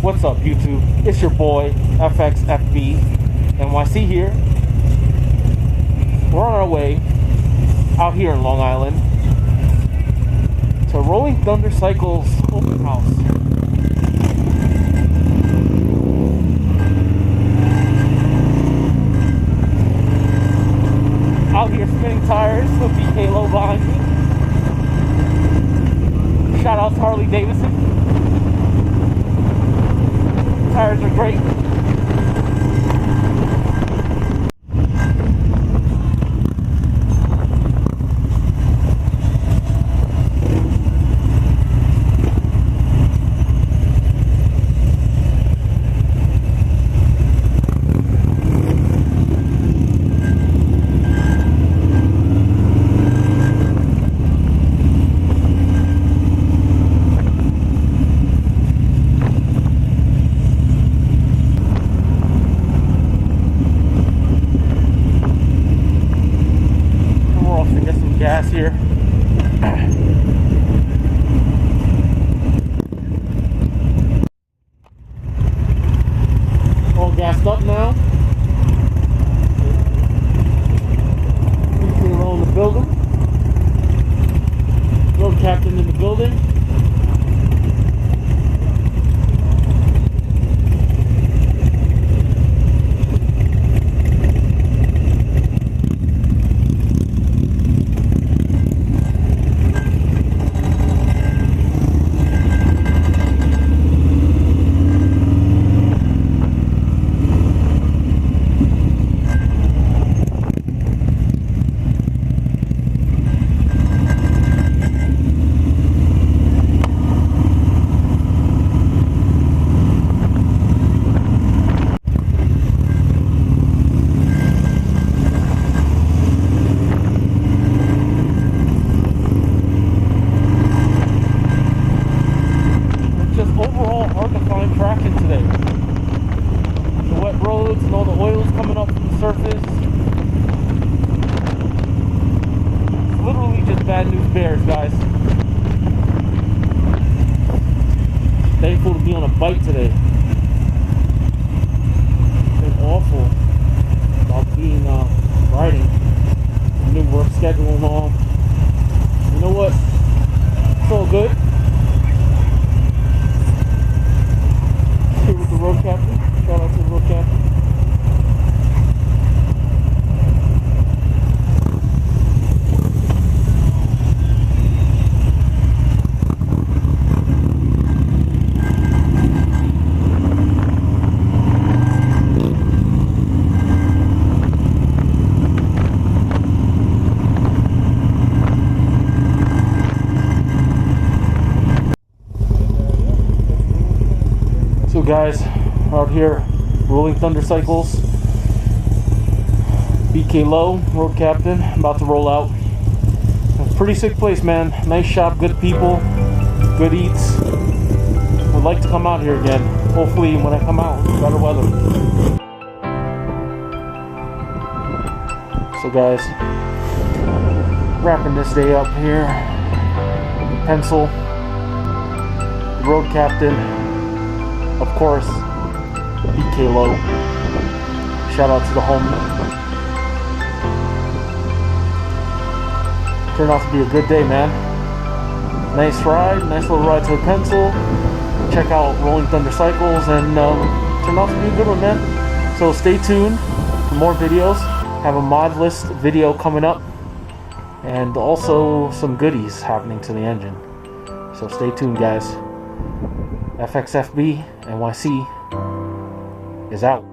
What's up, YouTube? It's your boy FXFB NYC here. We're on our way out here in Long Island to Rolling Thunder Cycles open house. Out here spinning tires with BK Low behind me. Shout out to Harley Davidson. Tires are great. Gas here. All gassed up now. BK in the building. Road captain in the building. Overall hard to find traction today. The wet roads and all the oils coming up from the surface. It's literally just bad news bears, guys. Thankful to be on a bike today. It's been awful about being riding. New work schedule and all. You know what? It's all good. With the road captain. Shout out to the road captain. So guys, out here, Rolling Thunder Cycles, BK Low, road captain, about to roll out. A pretty sick place, man. Nice shop, good people, good eats. Would like to come out here again. Hopefully when I come out, better weather. So guys, wrapping this day up here. Pencil, road captain, of course, BK Low. Shout out to the homie. Turned out to be a good day, man. Nice ride, nice little ride to the Pencil. Check out Rolling Thunder Cycles, and turned out to be a good one, man. So stay tuned for more videos. Have a mod list video coming up, and also some goodies happening to the engine. So stay tuned, guys. FXFB NYC is out.